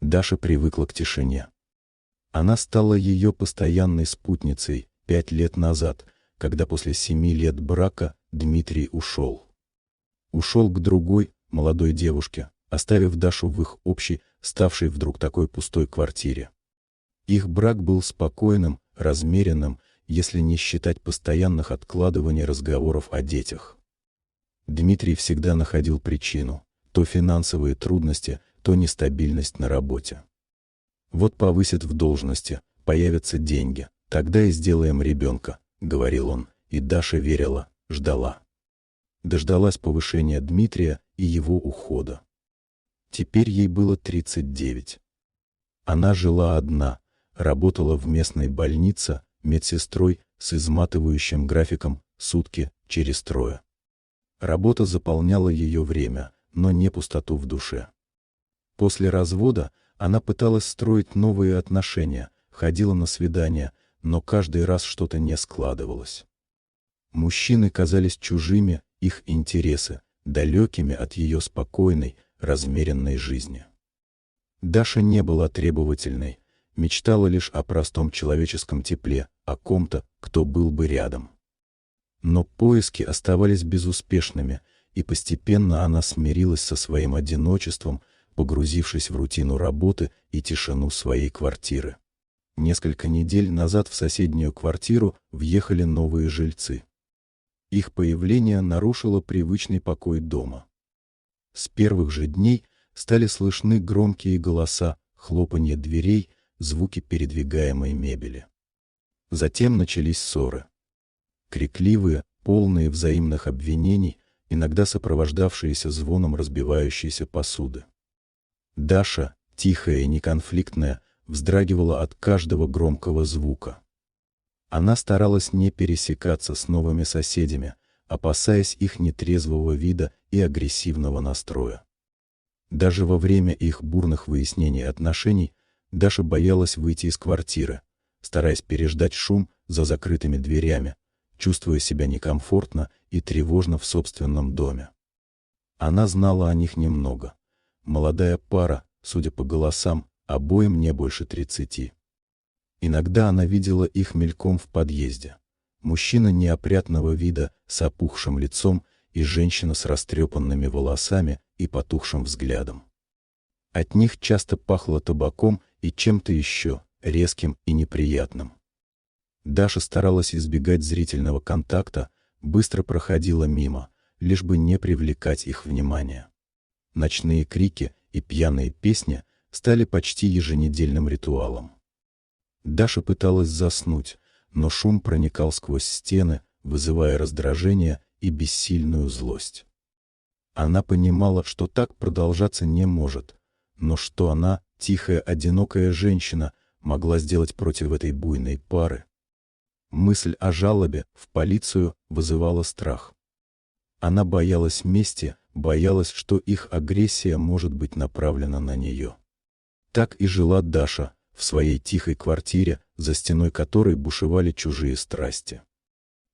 Даша привыкла к тишине. Она стала ее постоянной спутницей 5 лет назад, когда после 7 лет брака Дмитрий ушел. Ушел к другой, молодой девушке, оставив Дашу в их общей, ставшей вдруг такой пустой квартире. Их брак был спокойным, размеренным, если не считать постоянных откладываний разговоров о детях. Дмитрий всегда находил причину: то финансовые трудности, то нестабильность на работе. «Вот повысят в должности, появятся деньги, тогда и сделаем ребенка», — говорил он, и Даша верила, ждала. Дождалась повышения Дмитрия и его ухода. Теперь ей было 39. Она жила одна, работала в местной больнице медсестрой с изматывающим графиком сутки через трое. Работа заполняла ее время, но не пустоту в душе. После развода она пыталась строить новые отношения, ходила на свидания, но каждый раз что-то не складывалось. Мужчины казались чужими, их интересы далекими от ее спокойной, размеренной жизни. Даша не была требовательной, мечтала лишь о простом человеческом тепле, о ком-то, кто был бы рядом. Но поиски оставались безуспешными, и постепенно она смирилась со своим одиночеством, погрузившись в рутину работы и тишину своей квартиры. Несколько недель назад в соседнюю квартиру въехали новые жильцы. Их появление нарушило привычный покой дома. С первых же дней стали слышны громкие голоса, хлопанье дверей, звуки передвигаемой мебели. Затем начались ссоры. Крикливые, полные взаимных обвинений, иногда сопровождавшиеся звоном разбивающейся посуды. Даша, тихая и неконфликтная, вздрагивала от каждого громкого звука. Она старалась не пересекаться с новыми соседями, опасаясь их нетрезвого вида и агрессивного настроя. Даже во время их бурных выяснений отношений Даша боялась выйти из квартиры, стараясь переждать шум за закрытыми дверями, чувствуя себя некомфортно и тревожно в собственном доме. Она знала о них немного. Молодая пара, судя по голосам, обоим не больше 30. Иногда она видела их мельком в подъезде. Мужчина неопрятного вида с опухшим лицом и женщина с растрепанными волосами и потухшим взглядом. От них часто пахло табаком и чем-то еще, резким и неприятным. Даша старалась избегать зрительного контакта, быстро проходила мимо, лишь бы не привлекать их внимания. Ночные крики и пьяные песни стали почти еженедельным ритуалом. Даша пыталась заснуть, но шум проникал сквозь стены, вызывая раздражение и бессильную злость. Она понимала, что так продолжаться не может, но что она, тихая, одинокая женщина, могла сделать против этой буйной пары? Мысль о жалобе в полицию вызывала страх. Она боялась мести, боялась, что их агрессия может быть направлена на нее. Так и жила Даша в своей тихой квартире, за стеной которой бушевали чужие страсти.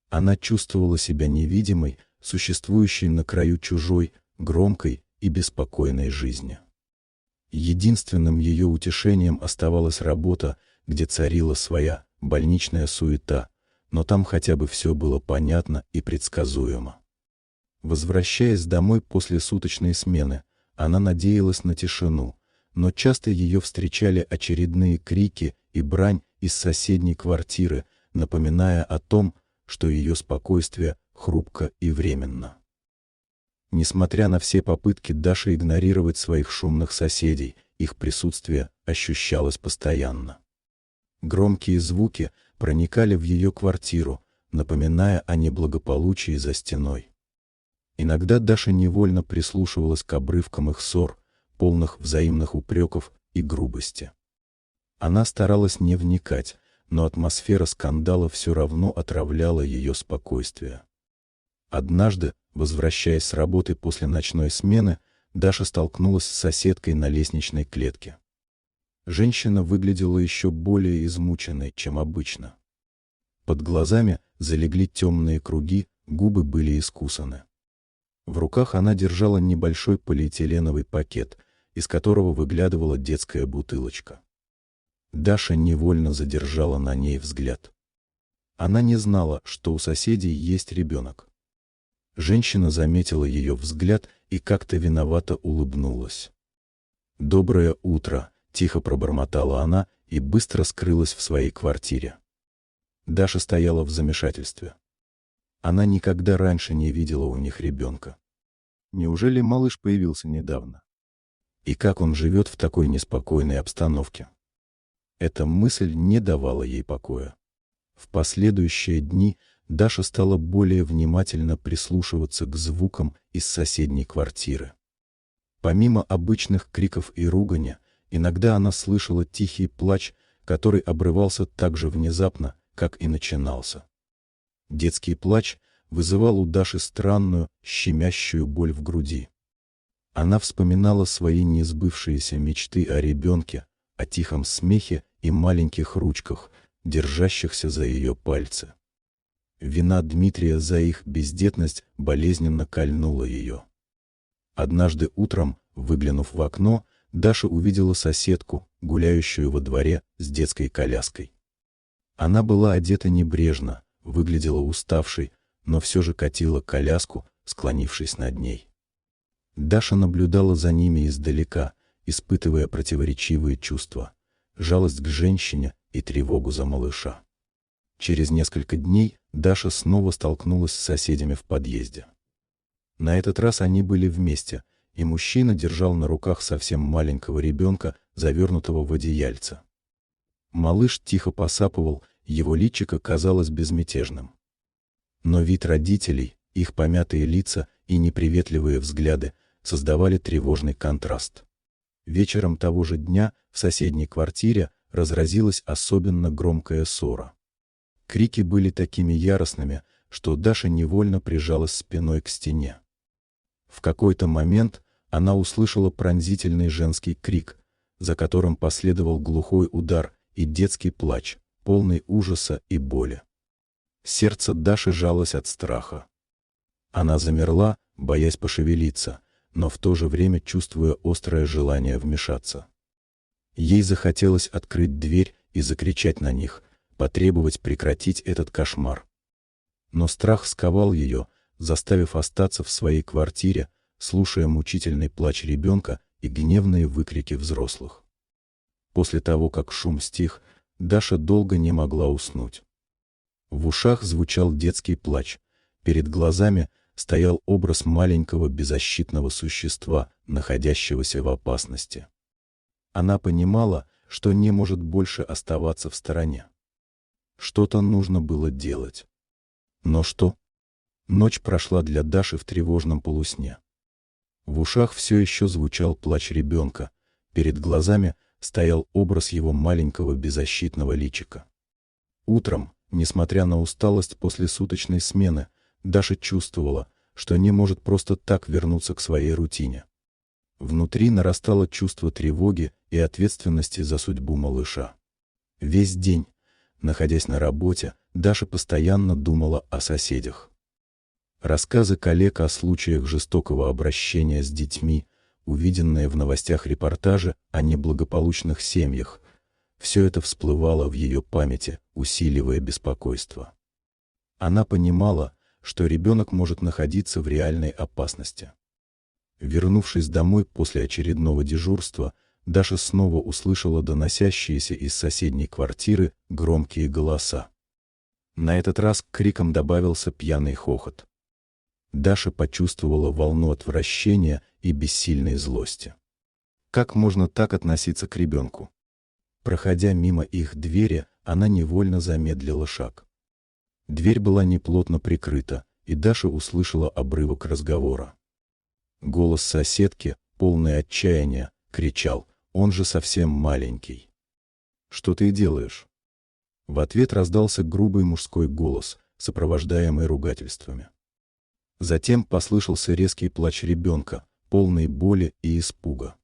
Она чувствовала себя невидимой, существующей на краю чужой, громкой и беспокойной жизни. Единственным ее утешением оставалась работа, где царила своя больничная суета, но там хотя бы все было понятно и предсказуемо. Возвращаясь домой после суточной смены, она надеялась на тишину, но часто ее встречали очередные крики и брань из соседней квартиры, напоминая о том, что ее спокойствие хрупко и временно. Несмотря на все попытки Даши игнорировать своих шумных соседей, их присутствие ощущалось постоянно. Громкие звуки проникали в ее квартиру, напоминая о неблагополучии за стеной. Иногда Даша невольно прислушивалась к обрывкам их ссор, полных взаимных упреков и грубости. Она старалась не вникать, но атмосфера скандала все равно отравляла ее спокойствие. Однажды, возвращаясь с работы после ночной смены, Даша столкнулась с соседкой на лестничной клетке. Женщина выглядела еще более измученной, чем обычно. Под глазами залегли темные круги, губы были искусаны. В руках она держала небольшой полиэтиленовый пакет, из которого выглядывала детская бутылочка. Даша невольно задержала на ней взгляд. Она не знала, что у соседей есть ребенок. Женщина заметила ее взгляд и как-то виновато улыбнулась. «Доброе утро», — тихо пробормотала она и быстро скрылась в своей квартире. Даша стояла в замешательстве. Она никогда раньше не видела у них ребенка. Неужели малыш появился недавно? И как он живет в такой неспокойной обстановке? Эта мысль не давала ей покоя. В последующие дни Даша стала более внимательно прислушиваться к звукам из соседней квартиры. Помимо обычных криков и ругани, иногда она слышала тихий плач, который обрывался так же внезапно, как и начинался. Детский плач вызывал у Даши странную, щемящую боль в груди. Она вспоминала свои несбывшиеся мечты о ребенке, о тихом смехе и маленьких ручках, держащихся за ее пальцы. Вина Дмитрия за их бездетность болезненно кольнула ее. Однажды утром, выглянув в окно, Даша увидела соседку, гуляющую во дворе с детской коляской. Она была одета небрежно, выглядела уставшей, но все же катила коляску, склонившись над ней. Даша наблюдала за ними издалека, испытывая противоречивые чувства: жалость к женщине и тревогу за малыша. Через несколько дней Даша снова столкнулась с соседями в подъезде. На этот раз они были вместе, и мужчина держал на руках совсем маленького ребенка, завернутого в одеяльце. Малыш тихо посапывал, его личико казалось безмятежным. Но вид родителей, их помятые лица и неприветливые взгляды создавали тревожный контраст. Вечером того же дня в соседней квартире разразилась особенно громкая ссора. Крики были такими яростными, что Даша невольно прижалась спиной к стене. В какой-то момент она услышала пронзительный женский крик, за которым последовал глухой удар и детский плач, полный ужаса и боли. Сердце Даши сжалось от страха. Она замерла, боясь пошевелиться, но в то же время чувствуя острое желание вмешаться. Ей захотелось открыть дверь и закричать на них, потребовать прекратить этот кошмар. Но страх сковал ее, заставив остаться в своей квартире, слушая мучительный плач ребенка и гневные выкрики взрослых. После того, как шум стих, Даша долго не могла уснуть. В ушах звучал детский плач, перед глазами стоял образ маленького беззащитного существа, находящегося в опасности. Она понимала, что не может больше оставаться в стороне. Что-то нужно было делать. Но что? Ночь прошла для Даши в тревожном полусне. В ушах все еще звучал плач ребенка, перед глазами стоял образ его маленького беззащитного личика. Утром, несмотря на усталость после суточной смены, Даша чувствовала, что не может просто так вернуться к своей рутине. Внутри нарастало чувство тревоги и ответственности за судьбу малыша. Весь день, находясь на работе, Даша постоянно думала о соседях. Рассказы коллег о случаях жестокого обращения с детьми, увиденные в новостях репортажи о неблагополучных семьях, все это всплывало в ее памяти, усиливая беспокойство. Она понимала, что ребенок может находиться в реальной опасности. Вернувшись домой после очередного дежурства, Даша снова услышала доносящиеся из соседней квартиры громкие голоса. На этот раз к крикам добавился пьяный хохот. Даша почувствовала волну отвращения и бессильной злости. Как можно так относиться к ребенку? Проходя мимо их двери, она невольно замедлила шаг. Дверь была неплотно прикрыта, и Даша услышала обрывок разговора. Голос соседки, полный отчаяния, кричал: «Он же совсем маленький». «Что ты делаешь?» В ответ раздался грубый мужской голос, сопровождаемый ругательствами. Затем послышался резкий плач ребенка, полный боли и испуга.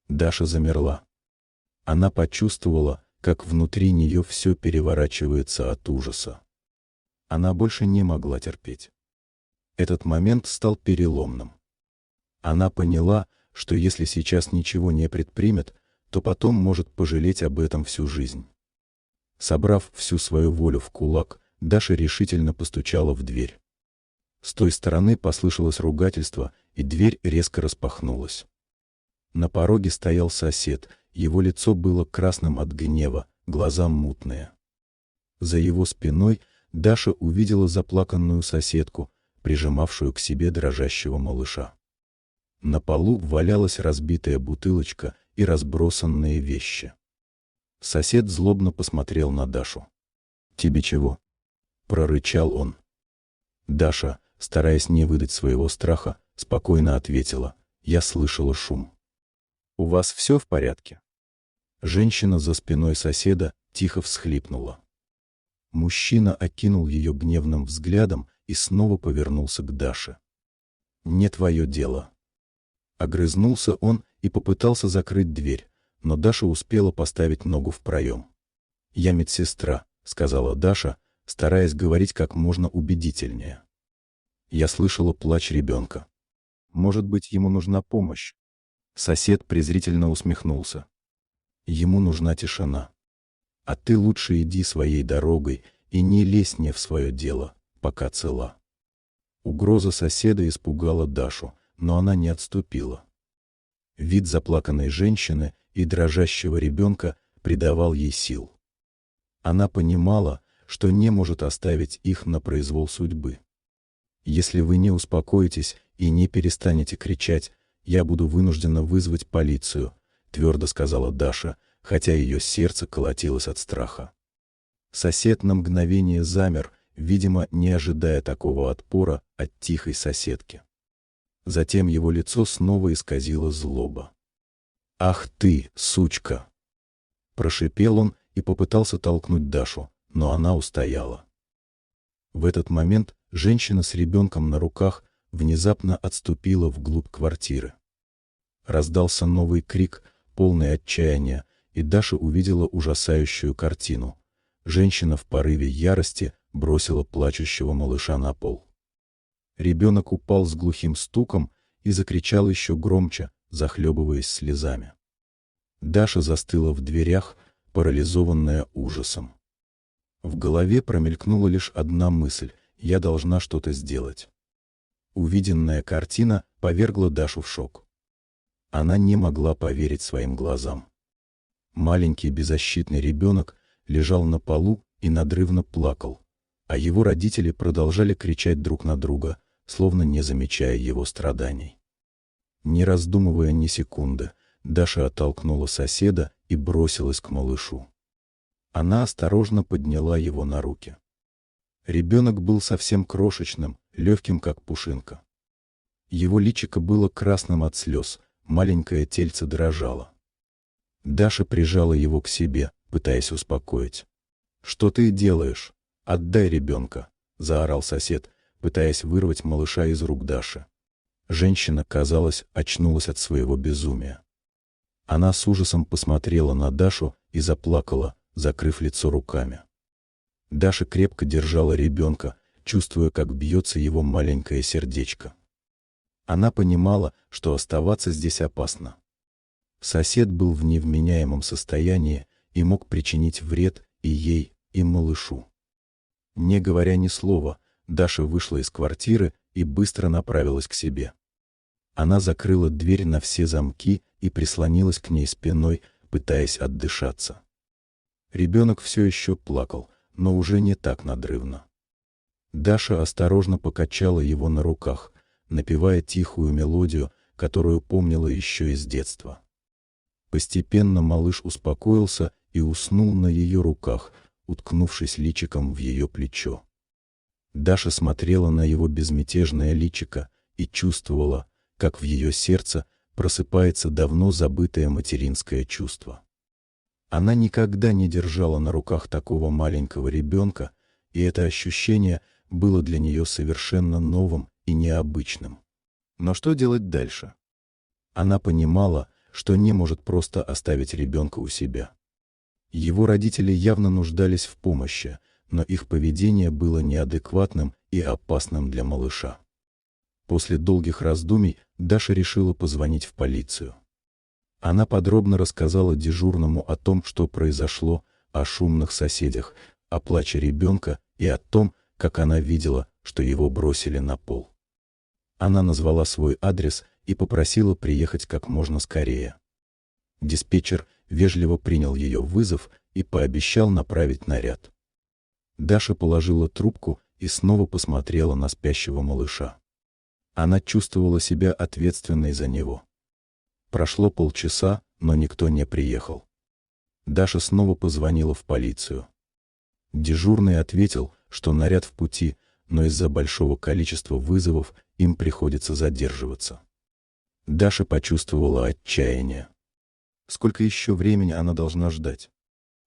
Даша замерла. Она почувствовала, как внутри нее все переворачивается от ужаса. Она больше не могла терпеть. Этот момент стал переломным. Она поняла, что если сейчас ничего не предпримет, то потом может пожалеть об этом всю жизнь. Собрав всю свою волю в кулак, Даша решительно постучала в дверь. С той стороны послышалось ругательство, и дверь резко распахнулась. На пороге стоял сосед, его лицо было красным от гнева, глаза мутные. За его спиной Даша увидела заплаканную соседку, прижимавшую к себе дрожащего малыша. На полу валялась разбитая бутылочка и разбросанные вещи. Сосед злобно посмотрел на Дашу. «Тебе чего?» — прорычал он. Даша, стараясь не выдать своего страха, спокойно ответила: «Я слышала шум». «У вас все в порядке?» Женщина за спиной соседа тихо всхлипнула. Мужчина окинул ее гневным взглядом и снова повернулся к Даше. «Не твое дело». Огрызнулся он и попытался закрыть дверь, но Даша успела поставить ногу в проем. «Я медсестра», — сказала Даша, стараясь говорить как можно убедительнее. «Я слышала плач ребенка. Может быть, ему нужна помощь?» Сосед презрительно усмехнулся. «Ему нужна тишина. А ты лучше иди своей дорогой и не лезь не в свое дело, пока цела». Угроза соседа испугала Дашу, но она не отступила. Вид заплаканной женщины и дрожащего ребенка придавал ей сил. Она понимала, что не может оставить их на произвол судьбы. «Если вы не успокоитесь и не перестанете кричать, я буду вынуждена вызвать полицию», — твердо сказала Даша, хотя ее сердце колотилось от страха. Сосед на мгновение замер, видимо, не ожидая такого отпора от тихой соседки. Затем его лицо снова исказило злоба. «Ах ты, сучка!» Прошипел он и попытался толкнуть Дашу, но она устояла. В этот момент женщина с ребенком на руках внезапно отступила вглубь квартиры. Раздался новый крик, полный отчаяния, и Даша увидела ужасающую картину. Женщина в порыве ярости бросила плачущего малыша на пол. Ребенок упал с глухим стуком и закричал еще громче, захлебываясь слезами. Даша застыла в дверях, парализованная ужасом. В голове промелькнула лишь одна мысль: я должна что-то сделать. Увиденная картина повергла Дашу в шок. Она не могла поверить своим глазам. Маленький беззащитный ребенок лежал на полу и надрывно плакал, а его родители продолжали кричать друг на друга, словно не замечая его страданий. Не раздумывая ни секунды, Даша оттолкнула соседа и бросилась к малышу. Она осторожно подняла его на руки. Ребенок был совсем крошечным, легким как пушинка. Его личико было красным от слез, маленькое тельце дрожало. Даша прижала его к себе, пытаясь успокоить. «Что ты делаешь? Отдай ребенка!» — заорал сосед, пытаясь вырвать малыша из рук Даши. Женщина, казалось, очнулась от своего безумия. Она с ужасом посмотрела на Дашу и заплакала, закрыв лицо руками. Даша крепко держала ребенка, чувствуя, как бьется его маленькое сердечко. Она понимала, что оставаться здесь опасно. Сосед был в невменяемом состоянии и мог причинить вред и ей, и малышу. Не говоря ни слова, Даша вышла из квартиры и быстро направилась к себе. Она закрыла дверь на все замки и прислонилась к ней спиной, пытаясь отдышаться. Ребенок все еще плакал, но уже не так надрывно. Даша осторожно покачала его на руках, напевая тихую мелодию, которую помнила еще из детства. Постепенно малыш успокоился и уснул на ее руках, уткнувшись личиком в ее плечо. Даша смотрела на его безмятежное личико и чувствовала, как в ее сердце просыпается давно забытое материнское чувство. Она никогда не держала на руках такого маленького ребенка, и это ощущение было для нее совершенно новым и необычным. Но что делать дальше? Она понимала, что не может просто оставить ребенка у себя. Его родители явно нуждались в помощи, но их поведение было неадекватным и опасным для малыша. После долгих раздумий Даша решила позвонить в полицию. Она подробно рассказала дежурному о том, что произошло, о шумных соседях, о плаче ребенка и о том, как она видела, что его бросили на пол. Она назвала свой адрес и попросила приехать как можно скорее. Диспетчер вежливо принял ее вызов и пообещал направить наряд. Даша положила трубку и снова посмотрела на спящего малыша. Она чувствовала себя ответственной за него. Прошло полчаса, но никто не приехал. Даша снова позвонила в полицию. Дежурный ответил, что наряд в пути, но из-за большого количества вызовов им приходится задерживаться. Даша почувствовала отчаяние. Сколько еще времени она должна ждать?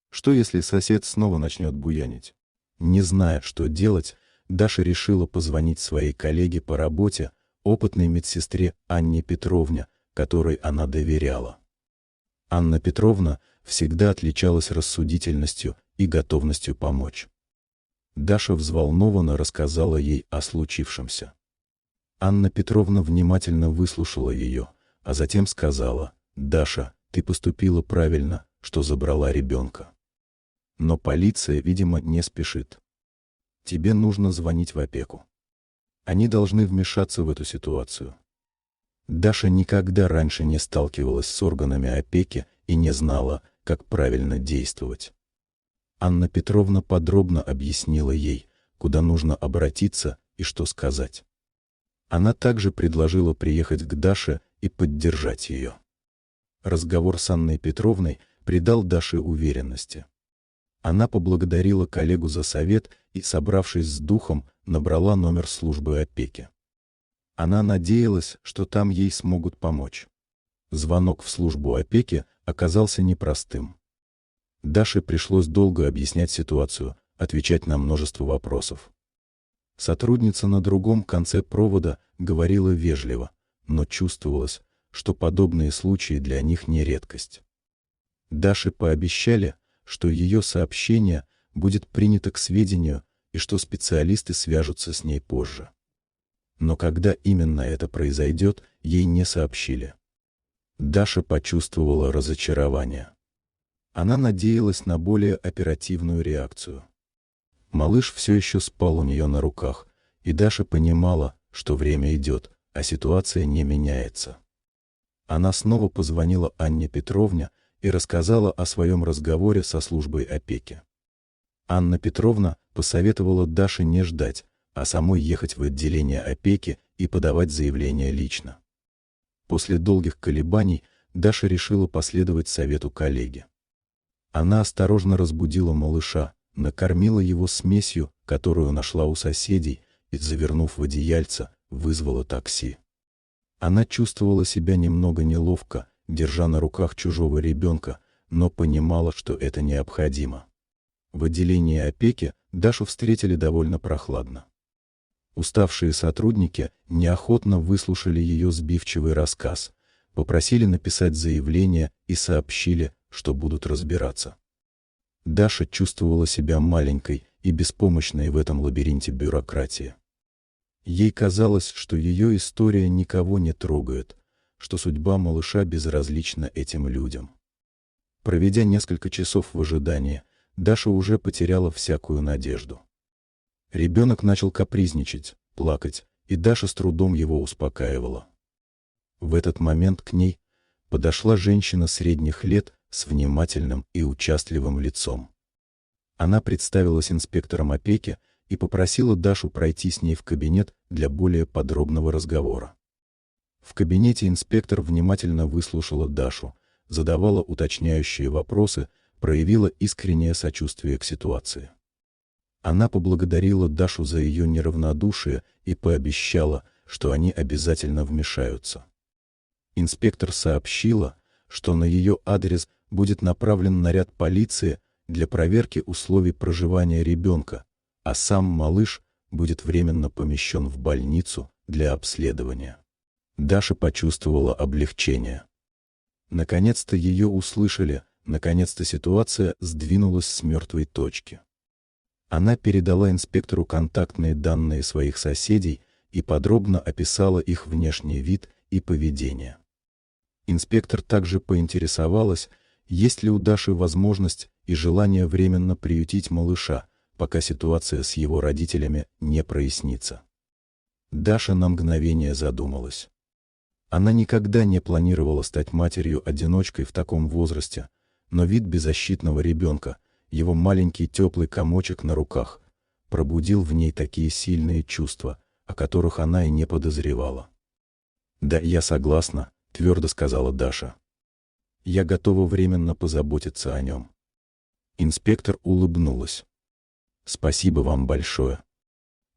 Что если сосед снова начнет буянить? Не зная, что делать, Даша решила позвонить своей коллеге по работе, опытной медсестре Анне Петровне, которой она доверяла. Анна Петровна всегда отличалась рассудительностью и готовностью помочь. Даша взволнованно рассказала ей о случившемся. Анна Петровна внимательно выслушала ее, а затем сказала: «Даша, ты поступила правильно, что забрала ребенка. Но полиция, видимо, не спешит. Тебе нужно звонить в опеку. Они должны вмешаться в эту ситуацию». Даша никогда раньше не сталкивалась с органами опеки и не знала, как правильно действовать. Анна Петровна подробно объяснила ей, куда нужно обратиться и что сказать. Она также предложила приехать к Даше и поддержать ее. Разговор с Анной Петровной придал Даше уверенности. Она поблагодарила коллегу за совет и, собравшись с духом, набрала номер службы опеки. Она надеялась, что там ей смогут помочь. Звонок в службу опеки оказался непростым. Даше пришлось долго объяснять ситуацию, отвечать на множество вопросов. Сотрудница на другом конце провода говорила вежливо, но чувствовалось, что подобные случаи для них не редкость. Даше пообещали, что ее сообщение будет принято к сведению и что специалисты свяжутся с ней позже. Но когда именно это произойдет, ей не сообщили. Даша почувствовала разочарование. Она надеялась на более оперативную реакцию. Малыш все еще спал у нее на руках, и Даша понимала, что время идет, а ситуация не меняется. Она снова позвонила Анне Петровне и рассказала о своем разговоре со службой опеки. Анна Петровна посоветовала Даше не ждать, а самой ехать в отделение опеки и подавать заявление лично. После долгих колебаний Даша решила последовать совету коллеги. Она осторожно разбудила малыша, накормила его смесью, которую нашла у соседей, и, завернув в одеяльце, вызвала такси. Она чувствовала себя немного неловко, держа на руках чужого ребенка, но понимала, что это необходимо. В отделении опеки Дашу встретили довольно прохладно. Уставшие сотрудники неохотно выслушали ее сбивчивый рассказ, попросили написать заявление и сообщили, что будут разбираться. Даша чувствовала себя маленькой и беспомощной в этом лабиринте бюрократии. Ей казалось, что ее история никого не трогает, что судьба малыша безразлична этим людям. Проведя несколько часов в ожидании, Даша уже потеряла всякую надежду. Ребенок начал капризничать, плакать, и Даша с трудом его успокаивала. В этот момент к ней подошла женщина средних лет с внимательным и участливым лицом. Она представилась инспектором опеки и попросила Дашу пройти с ней в кабинет для более подробного разговора. В кабинете инспектор внимательно выслушала Дашу, задавала уточняющие вопросы, проявила искреннее сочувствие к ситуации. Она поблагодарила Дашу за ее неравнодушие и пообещала, что они обязательно вмешаются. Инспектор сообщила, что на ее адрес будет направлен наряд полиции для проверки условий проживания ребенка, а сам малыш будет временно помещен в больницу для обследования. Даша почувствовала облегчение. Наконец-то ее услышали, наконец-то ситуация сдвинулась с мертвой точки. Она передала инспектору контактные данные своих соседей и подробно описала их внешний вид и поведения. Инспектор также поинтересовалась, есть ли у Даши возможность и желание временно приютить малыша, пока ситуация с его родителями не прояснится. Даша на мгновение задумалась. Она никогда не планировала стать матерью-одиночкой в таком возрасте, но вид беззащитного ребенка, его маленький теплый комочек на руках, пробудил в ней такие сильные чувства, о которых она и не подозревала. «Да, я согласна», — твердо сказала Даша. «Я готова временно позаботиться о нем». Инспектор улыбнулась. «Спасибо вам большое.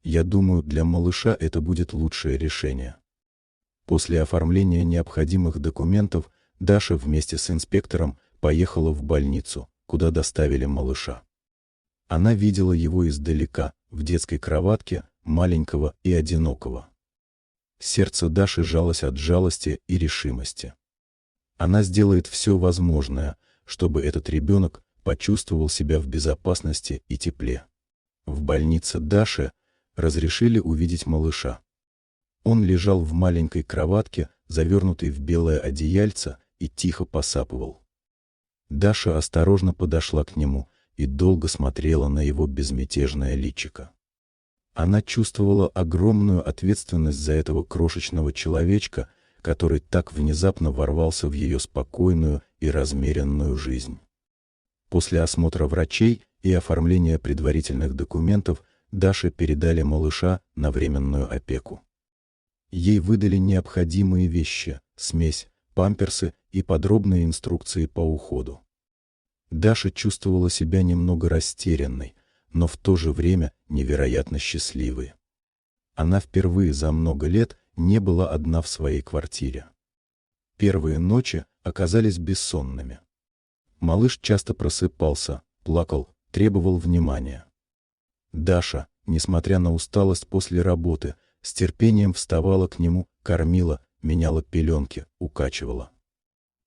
Я думаю, для малыша это будет лучшее решение». После оформления необходимых документов Даша вместе с инспектором поехала в больницу, куда доставили малыша. Она видела его издалека, в детской кроватке, маленького и одинокого. Сердце Даши жалось от жалости и решимости. Она сделает все возможное, чтобы этот ребенок почувствовал себя в безопасности и тепле. В больнице Даше разрешили увидеть малыша. Он лежал в маленькой кроватке, завернутый в белое одеяльце, и тихо посапывал. Даша осторожно подошла к нему и долго смотрела на его безмятежное личико. Она чувствовала огромную ответственность за этого крошечного человечка, который так внезапно ворвался в ее спокойную и размеренную жизнь. После осмотра врачей и оформления предварительных документов Даше передали малыша на временную опеку. Ей выдали необходимые вещи, смесь, памперсы и подробные инструкции по уходу. Даша чувствовала себя немного растерянной, но в то же время невероятно счастливой. Она впервые за много лет не была одна в своей квартире. Первые ночи оказались бессонными. Малыш часто просыпался, плакал, требовал внимания. Даша, несмотря на усталость после работы, с терпением вставала к нему, кормила, меняла пеленки, укачивала.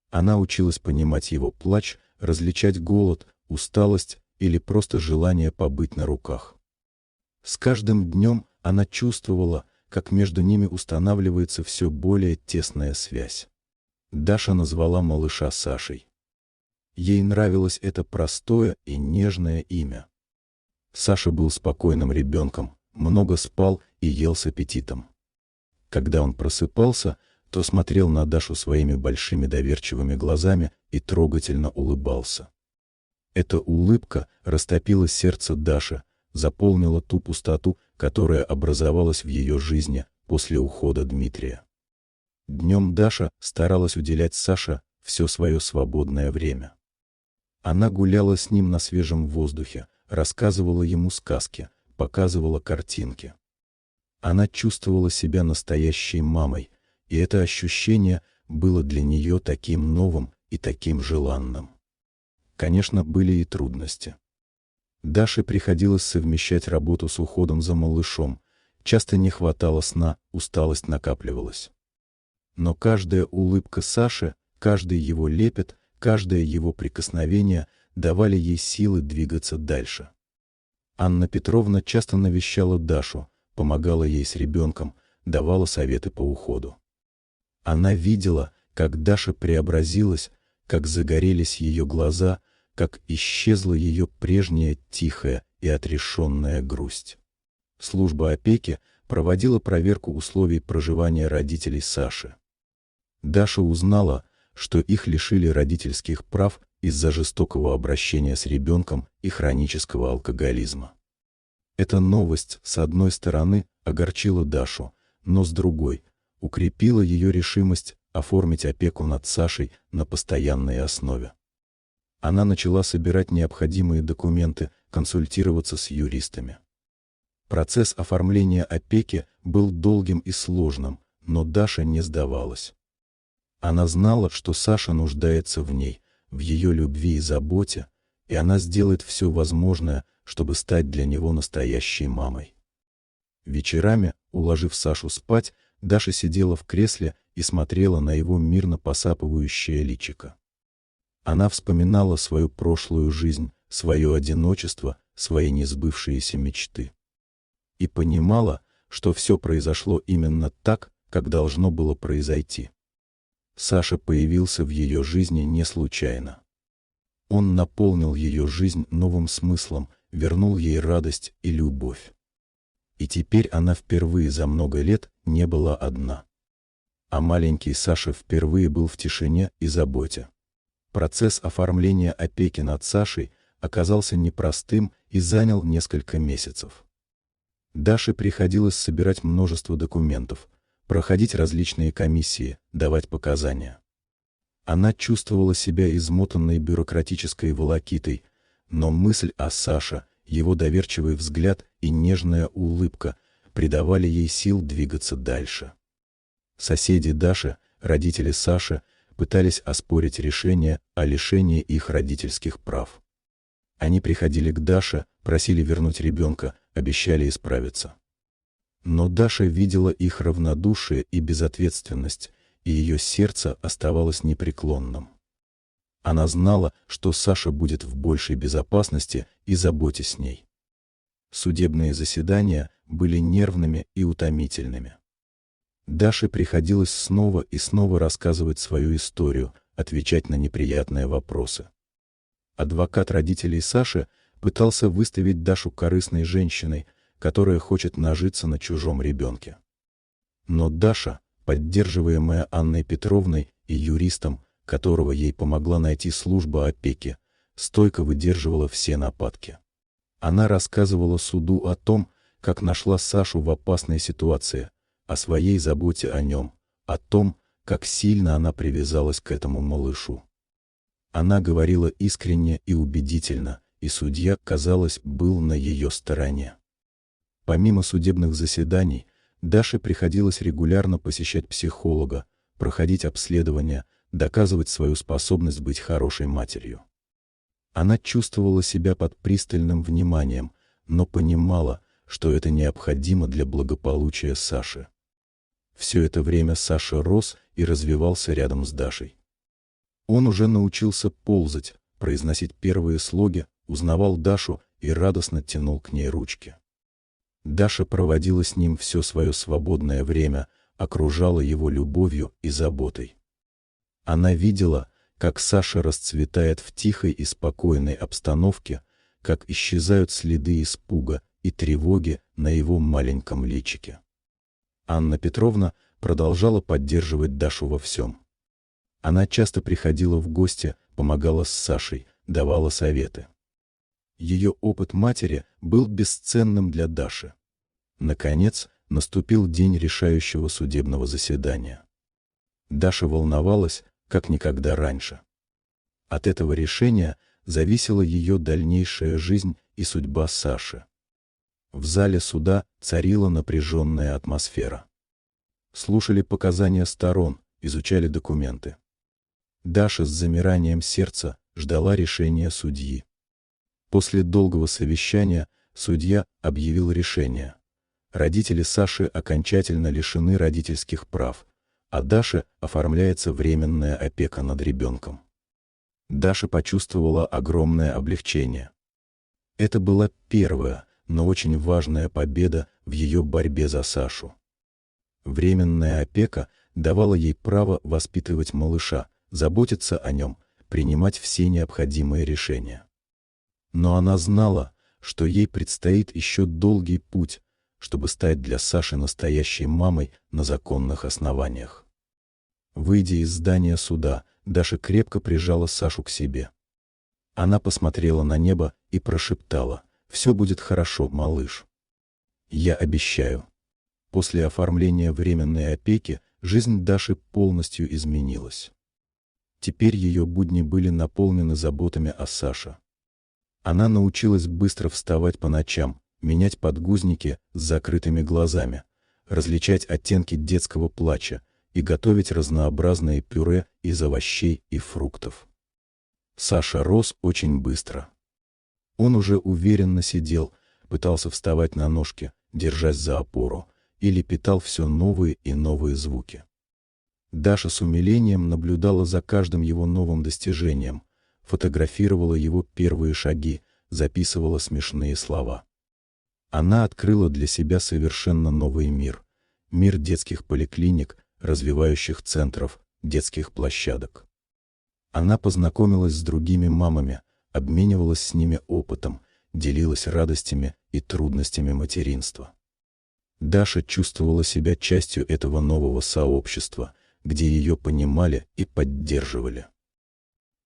Она училась понимать его плач, различать голод, усталость или просто желание побыть на руках. С каждым днем она чувствовала, как между ними устанавливается все более тесная связь. Даша назвала малыша Сашей. Ей нравилось это простое и нежное имя. Саша был спокойным ребенком, много спал и ел с аппетитом. Когда он просыпался, то смотрел на Дашу своими большими доверчивыми глазами и трогательно улыбался. Эта улыбка растопила сердце Даши, заполнила ту пустоту, которая образовалась в ее жизни после ухода Дмитрия. Днем Даша старалась уделять Саше все свое свободное время. Она гуляла с ним на свежем воздухе, рассказывала ему сказки, показывала картинки. Она чувствовала себя настоящей мамой, и это ощущение было для нее таким новым и таким желанным. Конечно, были и трудности. Даше приходилось совмещать работу с уходом за малышом, часто не хватало сна, усталость накапливалась. Но каждая улыбка Саши, каждый его лепет, каждое его прикосновение давали ей силы двигаться дальше. Анна Петровна часто навещала Дашу, помогала ей с ребенком, давала советы по уходу. Она видела, как Даша преобразилась, как загорелись ее глаза, как исчезла ее прежняя тихая и отрешенная грусть. Служба опеки проводила проверку условий проживания родителей Саши. Даша узнала, что их лишили родительских прав из-за жестокого обращения с ребенком и хронического алкоголизма. Эта новость, с одной стороны, огорчила Дашу, но с другой — укрепила ее решимость оформить опеку над Сашей на постоянной основе. Она начала собирать необходимые документы, консультироваться с юристами. Процесс оформления опеки был долгим и сложным, но Даша не сдавалась. Она знала, что Саша нуждается в ней, в ее любви и заботе, и она сделает все возможное, чтобы стать для него настоящей мамой. Вечерами, уложив Сашу спать, Даша сидела в кресле и смотрела на его мирно посапывающее личико. Она вспоминала свою прошлую жизнь, свое одиночество, свои несбывшиеся мечты. И понимала, что все произошло именно так, как должно было произойти. Саша появился в ее жизни не случайно. Он наполнил ее жизнь новым смыслом, вернул ей радость и любовь. И теперь она впервые за много лет не была одна. А маленький Саша впервые был в тишине и заботе. Процесс оформления опеки над Сашей оказался непростым и занял несколько месяцев. Даше приходилось собирать множество документов, проходить различные комиссии, давать показания. Она чувствовала себя измотанной бюрократической волокитой, но мысль о Саше, его доверчивый взгляд и нежная улыбка придавали ей сил двигаться дальше. Соседи Даши, родители Саши, пытались оспорить решение о лишении их родительских прав. Они приходили к Даше, просили вернуть ребенка, обещали исправиться. Но Даша видела их равнодушие и безответственность, и ее сердце оставалось непреклонным. Она знала, что Саша будет в большей безопасности и заботе с ней. Судебные заседания были нервными и утомительными. Даше приходилось снова и снова рассказывать свою историю, отвечать на неприятные вопросы. Адвокат родителей Саши пытался выставить Дашу корыстной женщиной, которая хочет нажиться на чужом ребенке. Но Даша, поддерживаемая Анной Петровной и юристом, которого ей помогла найти служба опеки, стойко выдерживала все нападки. Она рассказывала суду о том, как нашла Сашу в опасной ситуации, о своей заботе о нем, о том, как сильно она привязалась к этому малышу. Она говорила искренне и убедительно, и судья, казалось, был на ее стороне. Помимо судебных заседаний, Даше приходилось регулярно посещать психолога, проходить обследования, доказывать свою способность быть хорошей матерью. Она чувствовала себя под пристальным вниманием, но понимала, что это необходимо для благополучия Саши. Все это время Саша рос и развивался рядом с Дашей. Он уже научился ползать, произносить первые слоги, узнавал Дашу и радостно тянул к ней ручки. Даша проводила с ним все свое свободное время, окружала его любовью и заботой. Она видела, как Саша расцветает в тихой и спокойной обстановке, как исчезают следы испуга и тревоги на его маленьком личике. Анна Петровна продолжала поддерживать Дашу во всем. Она часто приходила в гости, помогала с Сашей, давала советы. Ее опыт матери был бесценным для Даши. Наконец, наступил день решающего судебного заседания. Даша волновалась, как никогда раньше. От этого решения зависела ее дальнейшая жизнь и судьба Саши. В зале суда царила напряженная атмосфера. Слушали показания сторон, изучали документы. Даша с замиранием сердца ждала решения судьи. После долгого совещания судья объявил решение. Родители Саши окончательно лишены родительских прав, а Даше оформляется временная опека над ребенком. Даша почувствовала огромное облегчение. Это была первая, но очень важная победа в ее борьбе за Сашу. Временная опека давала ей право воспитывать малыша, заботиться о нем, принимать все необходимые решения. Но она знала, что ей предстоит еще долгий путь, чтобы стать для Саши настоящей мамой на законных основаниях. Выйдя из здания суда, Даша крепко прижала Сашу к себе. Она посмотрела на небо и прошептала: «Все будет хорошо, малыш. Я обещаю». После оформления временной опеки жизнь Даши полностью изменилась. Теперь ее будни были наполнены заботами о Саше. Она научилась быстро вставать по ночам, менять подгузники с закрытыми глазами, различать оттенки детского плача и готовить разнообразные пюре из овощей и фруктов. Саша рос очень быстро. Он уже уверенно сидел, пытался вставать на ножки, держась за опору, или питал все новые и новые звуки. Даша с умилением наблюдала за каждым его новым достижением, фотографировала его первые шаги, записывала смешные слова. Она открыла для себя совершенно новый мир, мир детских поликлиник, развивающих центров, детских площадок. Она познакомилась с другими мамами, обменивалась с ними опытом, делилась радостями и трудностями материнства. Даша чувствовала себя частью этого нового сообщества, где ее понимали и поддерживали.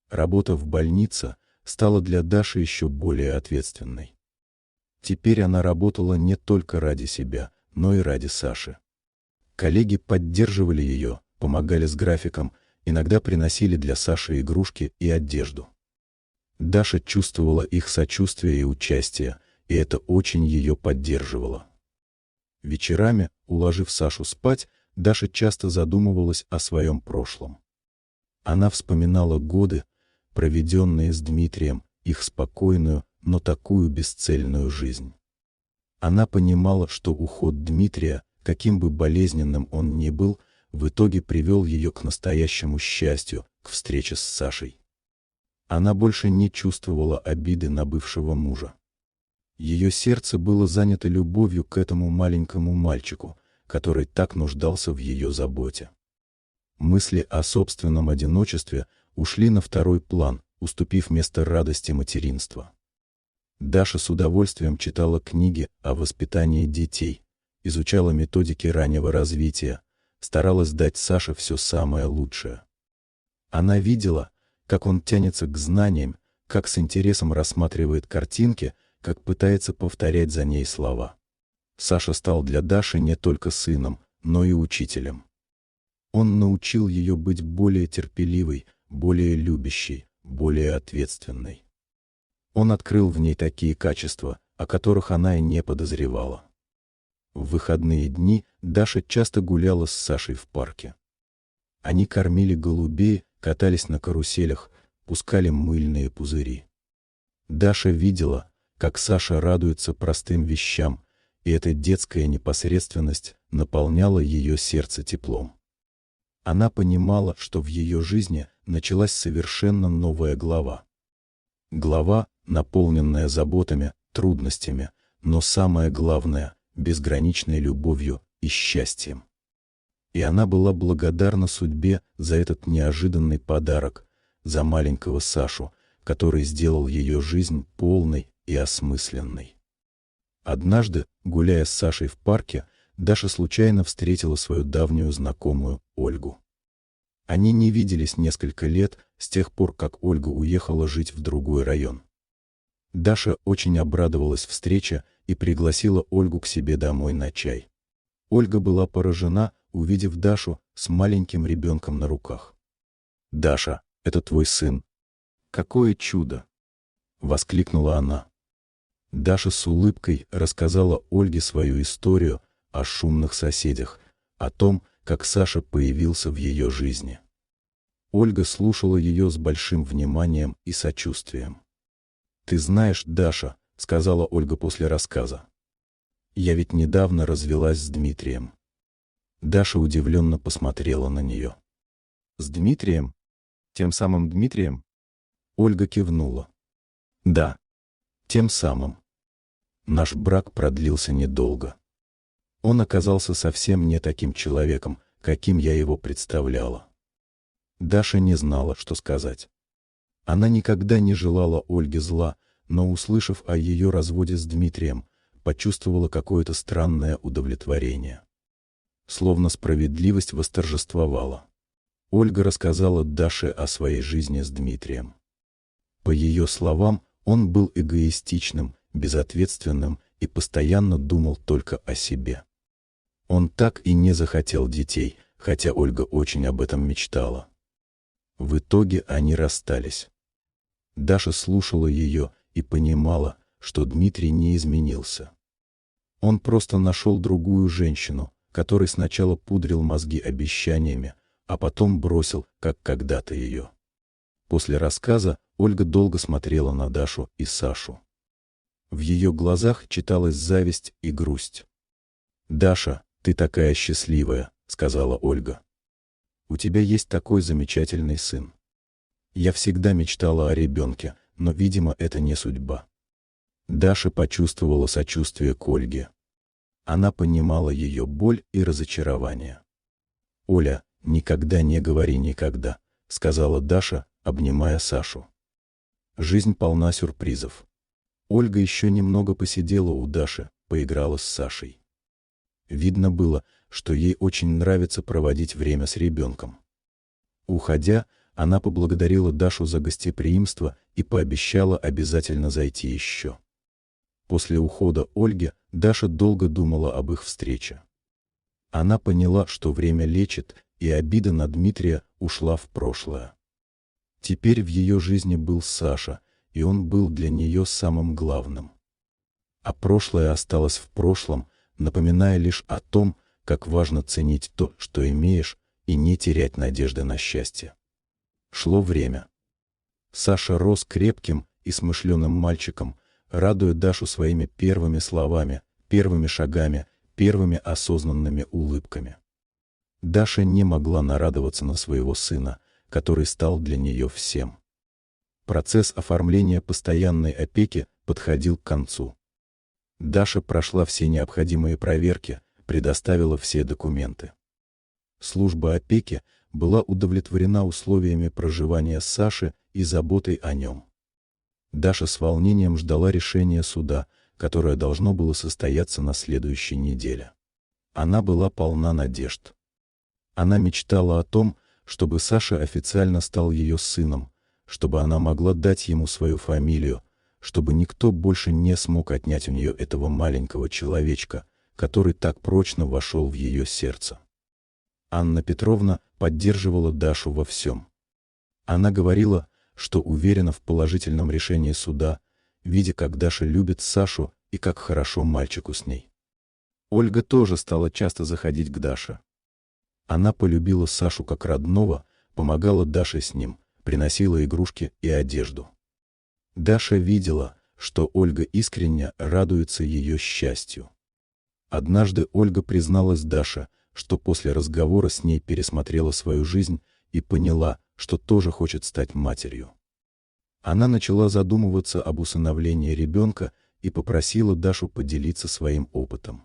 Работа в больнице стала для Даши еще более ответственной. Теперь она работала не только ради себя, но и ради Саши. Коллеги поддерживали ее, помогали с графиком, иногда приносили для Саши игрушки и одежду. Даша чувствовала их сочувствие и участие, и это очень ее поддерживало. Вечерами, уложив Сашу спать, Даша часто задумывалась о своем прошлом. Она вспоминала годы, проведенные с Дмитрием, их спокойную, но такую бесцельную жизнь. Она понимала, что уход Дмитрия, каким бы болезненным он ни был, в итоге привел ее к настоящему счастью, к встрече с Сашей. Она больше не чувствовала обиды на бывшего мужа. Ее сердце было занято любовью к этому маленькому мальчику, который так нуждался в ее заботе. Мысли о собственном одиночестве ушли на второй план, уступив место радости материнства. Даша с удовольствием читала книги о воспитании детей, изучала методики раннего развития, старалась дать Саше все самое лучшее. Она видела, как он тянется к знаниям, как с интересом рассматривает картинки, как пытается повторять за ней слова. Саша стал для Даши не только сыном, но и учителем. Он научил ее быть более терпеливой, более любящей, более ответственной. Он открыл в ней такие качества, о которых она и не подозревала. В выходные дни Даша часто гуляла с Сашей в парке. Они кормили голубей, катались на каруселях, пускали мыльные пузыри. Даша видела, как Саша радуется простым вещам, и эта детская непосредственность наполняла ее сердце теплом. Она понимала, что в ее жизни началась совершенно новая глава. Глава, наполненная заботами, трудностями, но самое главное — безграничной любовью и счастьем. И она была благодарна судьбе за этот неожиданный подарок, за маленького Сашу, который сделал ее жизнь полной и осмысленной. Однажды, гуляя с Сашей в парке, Даша случайно встретила свою давнюю знакомую Ольгу. Они не виделись несколько лет, с тех пор, как Ольга уехала жить в другой район. Даша очень обрадовалась встрече и пригласила Ольгу к себе домой на чай. Ольга была поражена, увидев Дашу с маленьким ребенком на руках. «Даша, это твой сын. Какое чудо!» — воскликнула она. Даша с улыбкой рассказала Ольге свою историю о шумных соседях, о том, как Саша появился в ее жизни. Ольга слушала ее с большим вниманием и сочувствием. «Ты знаешь, Даша, — сказала Ольга после рассказа, — я ведь недавно развелась с Дмитрием». Даша удивленно посмотрела на нее. «С Дмитрием? Тем самым Дмитрием?» Ольга кивнула. «Да, тем самым. Наш брак продлился недолго. Он оказался совсем не таким человеком, каким я его представляла». Даша не знала, что сказать. Она никогда не желала Ольге зла, но, услышав о ее разводе с Дмитрием, почувствовала какое-то странное удовлетворение. Словно справедливость восторжествовала. Ольга рассказала Даше о своей жизни с Дмитрием. По ее словам, он был эгоистичным, безответственным и постоянно думал только о себе. Он так и не захотел детей, хотя Ольга очень об этом мечтала. В итоге они расстались. Даша слушала ее и понимала, что Дмитрий не изменился. Он просто нашел другую женщину, которой сначала пудрил мозги обещаниями, а потом бросил, как когда-то ее. После рассказа Ольга долго смотрела на Дашу и Сашу. В ее глазах читалась зависть и грусть. «Даша, ты такая счастливая», — сказала Ольга. «У тебя есть такой замечательный сын. Я всегда мечтала о ребенке, но, видимо, это не судьба». Даша почувствовала сочувствие к Ольге. Она понимала ее боль и разочарование. «Оля, никогда не говори никогда», — сказала Даша, обнимая Сашу. «Жизнь полна сюрпризов». Ольга еще немного посидела у Даши, поиграла с Сашей. Видно было, что ей очень нравится проводить время с ребенком. Уходя, она поблагодарила Дашу за гостеприимство и пообещала обязательно зайти еще. После ухода Ольги Даша долго думала об их встрече. Она поняла, что время лечит, и обида на Дмитрия ушла в прошлое. Теперь в ее жизни был Саша, и он был для нее самым главным. А прошлое осталось в прошлом, напоминая лишь о том, как важно ценить то, что имеешь, и не терять надежды на счастье. Шло время. Саша рос крепким и смышленым мальчиком, радуя Дашу своими первыми словами, первыми шагами, первыми осознанными улыбками. Даша не могла нарадоваться на своего сына, который стал для нее всем. Процесс оформления постоянной опеки подходил к концу. Даша прошла все необходимые проверки, предоставила все документы. Служба опеки была удовлетворена условиями проживания Саши и заботой о нем. Даша с волнением ждала решения суда, которое должно было состояться на следующей неделе. Она была полна надежд. Она мечтала о том, чтобы Саша официально стал ее сыном, чтобы она могла дать ему свою фамилию, чтобы никто больше не смог отнять у нее этого маленького человечка, который так прочно вошел в ее сердце. Анна Петровна поддерживала Дашу во всем. Она говорила, что уверена в положительном решении суда, видя, как Даша любит Сашу и как хорошо мальчику с ней. Ольга тоже стала часто заходить к Даше. Она полюбила Сашу как родного, помогала Даше с ним, приносила игрушки и одежду. Даша видела, что Ольга искренне радуется ее счастью. Однажды Ольга призналась Даше, что после разговора с ней пересмотрела свою жизнь и поняла, что тоже хочет стать матерью. Она начала задумываться об усыновлении ребенка и попросила Дашу поделиться своим опытом.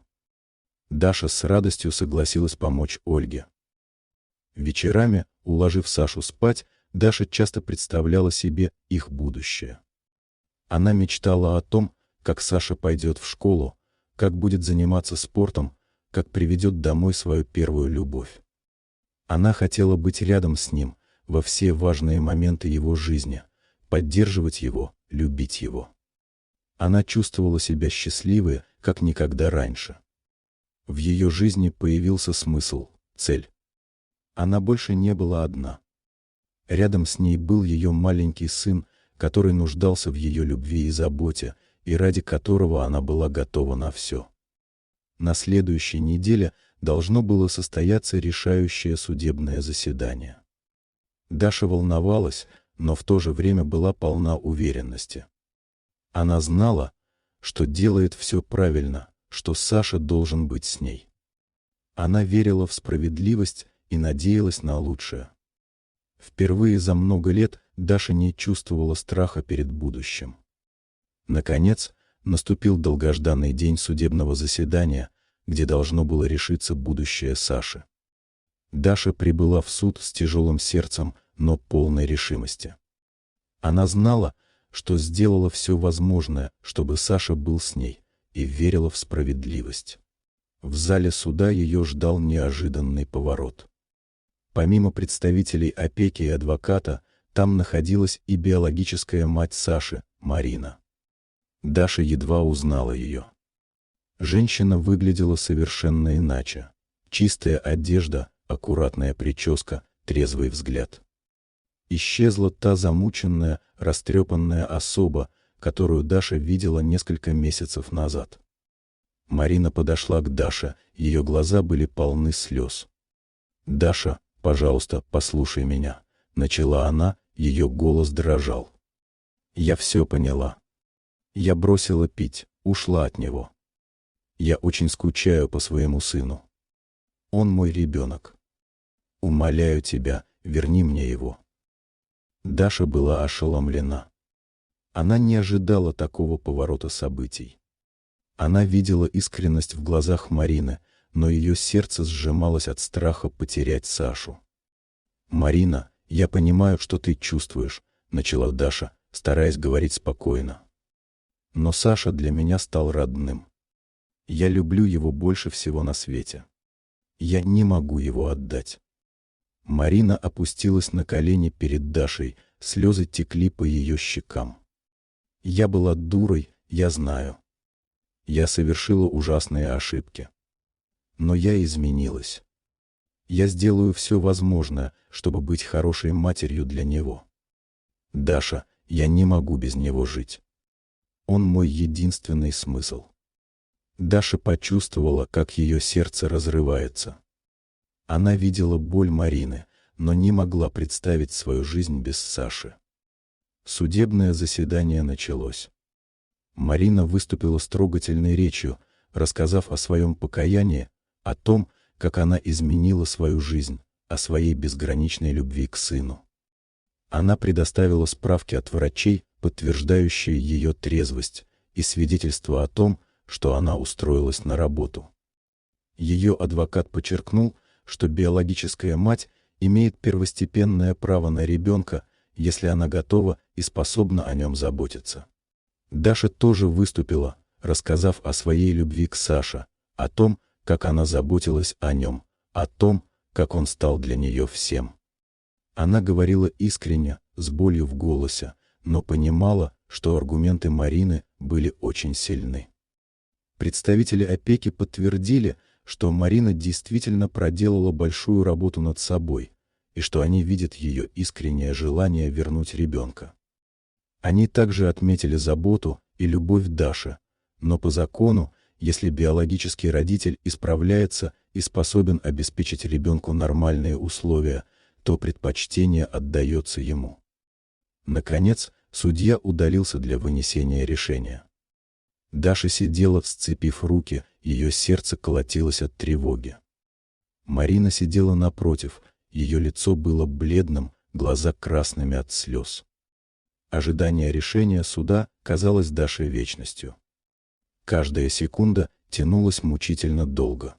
Даша с радостью согласилась помочь Ольге. Вечерами, уложив Сашу спать, Даша часто представляла себе их будущее. Она мечтала о том, как Саша пойдет в школу, как будет заниматься спортом, как приведет домой свою первую любовь. Она хотела быть рядом с ним во все важные моменты его жизни, поддерживать его, любить его. Она чувствовала себя счастливой, как никогда раньше. В ее жизни появился смысл, цель. Она больше не была одна. Рядом с ней был ее маленький сын, который нуждался в ее любви и заботе, и ради которого она была готова на все. На следующей неделе должно было состояться решающее судебное заседание. Даша волновалась, но в то же время была полна уверенности. Она знала, что делает все правильно, что Саша должен быть с ней. Она верила в справедливость и надеялась на лучшее. Впервые за много лет Даша не чувствовала страха перед будущим. Наконец, наступил долгожданный день судебного заседания, где должно было решиться будущее Саши. Даша прибыла в суд с тяжелым сердцем, но полной решимости. Она знала, что сделала все возможное, чтобы Саша был с ней, и верила в справедливость. В зале суда ее ждал неожиданный поворот. Помимо представителей опеки и адвоката, там находилась и биологическая мать Саши, Марина. Даша едва узнала ее. Женщина выглядела совершенно иначе. Чистая одежда, аккуратная прическа, трезвый взгляд. Исчезла та замученная, растрепанная особа, которую Даша видела несколько месяцев назад. Марина подошла к Даше, ее глаза были полны слез. «Даша, пожалуйста, послушай меня», — начала она, ее голос дрожал. «Я все поняла. Я бросила пить, ушла от него. Я очень скучаю по своему сыну. Он мой ребенок. Умоляю тебя, верни мне его». Даша была ошеломлена. Она не ожидала такого поворота событий. Она видела искренность в глазах Марины, но ее сердце сжималось от страха потерять Сашу. «Марина, я понимаю, что ты чувствуешь», — начала Даша, стараясь говорить спокойно. «Но Саша для меня стал родным. Я люблю его больше всего на свете. Я не могу его отдать». Марина опустилась на колени перед Дашей, слезы текли по ее щекам. «Я была дурой, я знаю. Я совершила ужасные ошибки. Но я изменилась. Я сделаю все возможное, чтобы быть хорошей матерью для него. Даша, я не могу без него жить. Он мой единственный смысл». Даша почувствовала, как ее сердце разрывается. Она видела боль Марины, но не могла представить свою жизнь без Саши. Судебное заседание началось. Марина выступила с трогательной речью, рассказав о своем покаянии, о том, как она изменила свою жизнь, о своей безграничной любви к сыну. Она предоставила справки от врачей, подтверждающие ее трезвость, и свидетельство о том, что она устроилась на работу. Ее адвокат подчеркнул, что биологическая мать имеет первостепенное право на ребенка, если она готова и способна о нем заботиться. Даша тоже выступила, рассказав о своей любви к Саше, о том, как она заботилась о нем, о том, как он стал для нее всем. Она говорила искренне, с болью в голосе, но понимала, что аргументы Марины были очень сильны. Представители опеки подтвердили, что Марина действительно проделала большую работу над собой, и что они видят ее искреннее желание вернуть ребенка. Они также отметили заботу и любовь Даши, но по закону, если биологический родитель исправляется и способен обеспечить ребенку нормальные условия, то предпочтение отдается ему. Наконец, судья удалился для вынесения решения. Даша сидела, сцепив руки, ее сердце колотилось от тревоги. Марина сидела напротив, ее лицо было бледным, глаза красными от слез. Ожидание решения суда казалось Даше вечностью. Каждая секунда тянулась мучительно долго.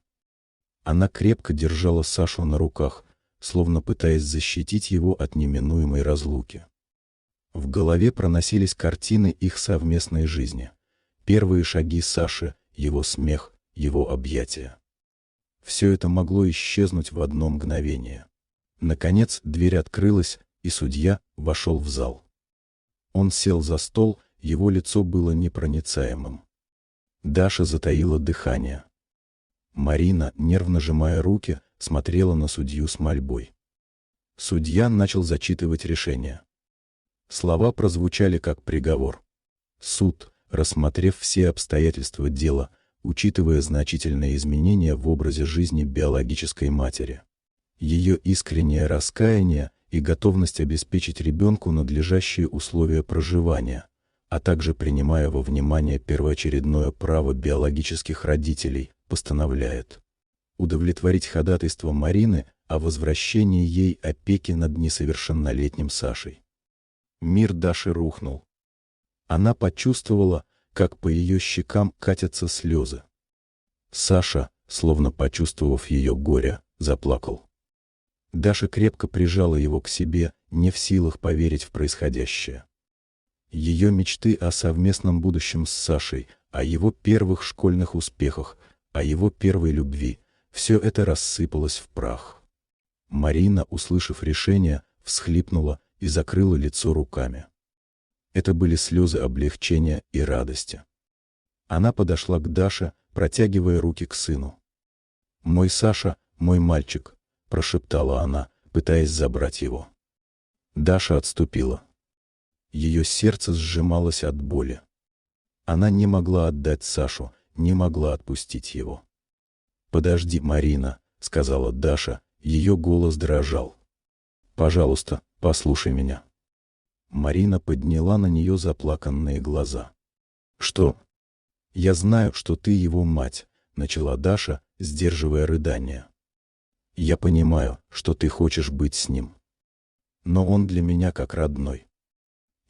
Она крепко держала Сашу на руках, словно пытаясь защитить его от неминуемой разлуки. В голове проносились картины их совместной жизни. Первые шаги Саши, его смех, его объятия. Все это могло исчезнуть в одно мгновение. Наконец дверь открылась, и судья вошел в зал. Он сел за стол, его лицо было непроницаемым. Даша затаила дыхание. Марина, нервно сжимая руки, смотрела на судью с мольбой. Судья начал зачитывать решение. Слова прозвучали как приговор. Суд, рассмотрев все обстоятельства дела, учитывая значительные изменения в образе жизни биологической матери, ее искреннее раскаяние и готовность обеспечить ребенку надлежащие условия проживания, а также принимая во внимание первоочередное право биологических родителей, постановляет удовлетворить ходатайство Марины о возвращении ей опеки над несовершеннолетним Сашей. Мир Даши рухнул. Она почувствовала, как по ее щекам катятся слезы. Саша, словно почувствовав ее горе, заплакал. Даша крепко прижала его к себе, не в силах поверить в происходящее. Ее мечты о совместном будущем с Сашей, о его первых школьных успехах, о его первой любви — все это рассыпалось в прах. Марина, услышав решение, всхлипнула и закрыла лицо руками. Это были слезы облегчения и радости. Она подошла к Даше, протягивая руки к сыну. «Мой Саша, мой мальчик», — прошептала она, пытаясь забрать его. Даша отступила. Ее сердце сжималось от боли. Она не могла отдать Сашу, не могла отпустить его. «Подожди, Марина», — сказала Даша, ее голос дрожал. «Пожалуйста, послушай меня». Марина подняла на нее заплаканные глаза. «Что?» «Я знаю, что ты его мать», — начала Даша, сдерживая рыдания. «Я понимаю, что ты хочешь быть с ним. Но он для меня как родной.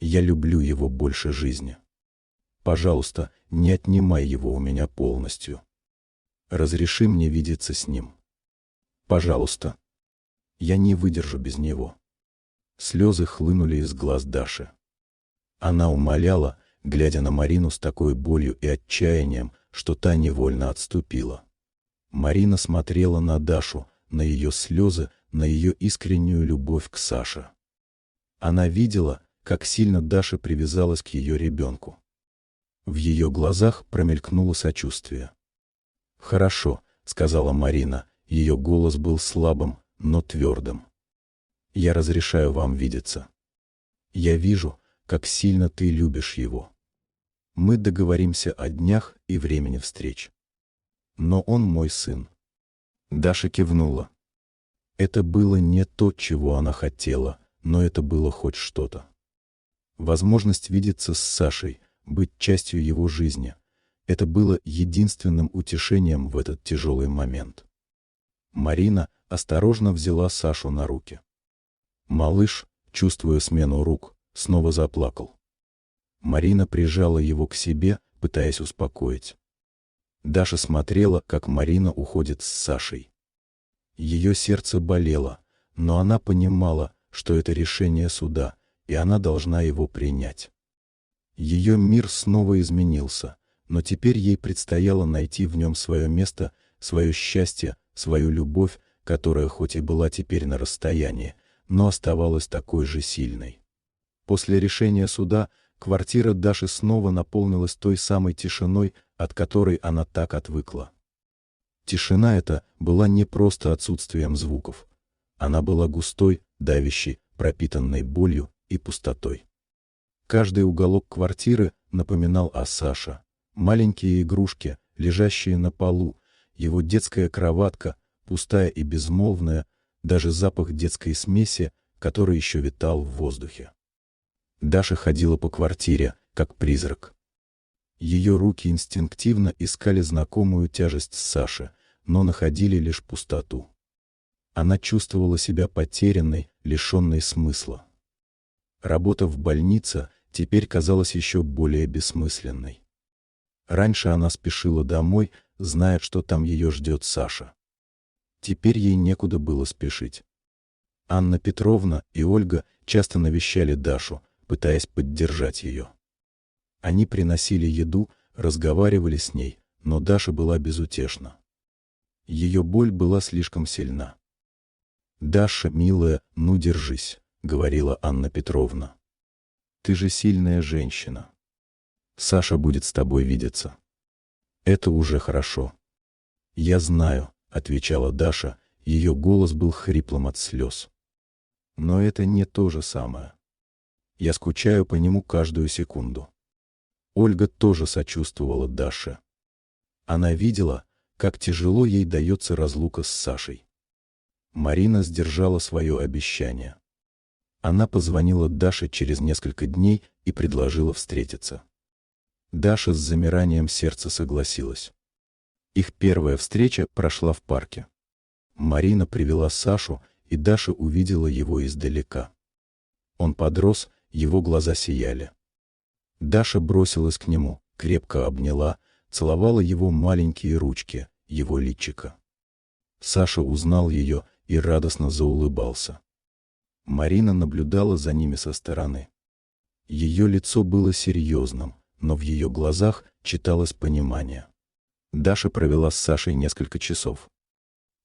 Я люблю его больше жизни. Пожалуйста, не отнимай его у меня полностью. Разреши мне видеться с ним. Пожалуйста. Я не выдержу без него». Слезы хлынули из глаз Даши. Она умоляла, глядя на Марину с такой болью и отчаянием, что та невольно отступила. Марина смотрела на Дашу, на ее слезы, на ее искреннюю любовь к Саше. Она видела, как сильно Даша привязалась к ее ребенку. В ее глазах промелькнуло сочувствие. «Хорошо», — сказала Марина, ее голос был слабым, но твердым. «Я разрешаю вам видеться. Я вижу, как сильно ты любишь его. Мы договоримся о днях и времени встреч. Но он мой сын». Даша кивнула. Это было не то, чего она хотела, но это было хоть что-то. Возможность видеться с Сашей, быть частью его жизни — это было единственным утешением в этот тяжелый момент. Марина осторожно взяла Сашу на руки. Малыш, чувствуя смену рук, снова заплакал. Марина прижала его к себе, пытаясь успокоить. Даша смотрела, как Марина уходит с Сашей. Ее сердце болело, но она понимала, что это решение суда, и она должна его принять. Ее мир снова изменился, но теперь ей предстояло найти в нем свое место, свое счастье, свою любовь, которая хоть и была теперь на расстоянии, но оставалась такой же сильной. После решения суда квартира Даши снова наполнилась той самой тишиной, от которой она так отвыкла. Тишина эта была не просто отсутствием звуков. Она была густой, давящей, пропитанной болью и пустотой. Каждый уголок квартиры напоминал о Саше. Маленькие игрушки, лежащие на полу, его детская кроватка, пустая и безмолвная, даже запах детской смеси, который еще витал в воздухе. Даша ходила по квартире, как призрак. Ее руки инстинктивно искали знакомую тяжесть Саши, но находили лишь пустоту. Она чувствовала себя потерянной, лишенной смысла. Работа в больнице теперь казалась еще более бессмысленной. Раньше она спешила домой, зная, что там ее ждет Саша. Теперь ей некуда было спешить. Анна Петровна и Ольга часто навещали Дашу, пытаясь поддержать ее. Они приносили еду, разговаривали с ней, но Даша была безутешна. Ее боль была слишком сильна. «Даша, милая, ну держись», — говорила Анна Петровна. «Ты же сильная женщина. Саша будет с тобой видеться. Это уже хорошо». «Я знаю», — отвечала Даша, ее голос был хриплым от слез. «Но это не то же самое. Я скучаю по нему каждую секунду». Ольга тоже сочувствовала Даше. Она видела, как тяжело ей дается разлука с Сашей. Марина сдержала свое обещание. Она позвонила Даше через несколько дней и предложила встретиться. Даша с замиранием сердца согласилась. Их первая встреча прошла в парке. Марина привела Сашу, и Даша увидела его издалека. Он подрос, его глаза сияли. Даша бросилась к нему, крепко обняла, целовала его маленькие ручки, его личико. Саша узнал ее и радостно заулыбался. Марина наблюдала за ними со стороны. Ее лицо было серьезным, но в ее глазах читалось понимание. Даша провела с Сашей несколько часов.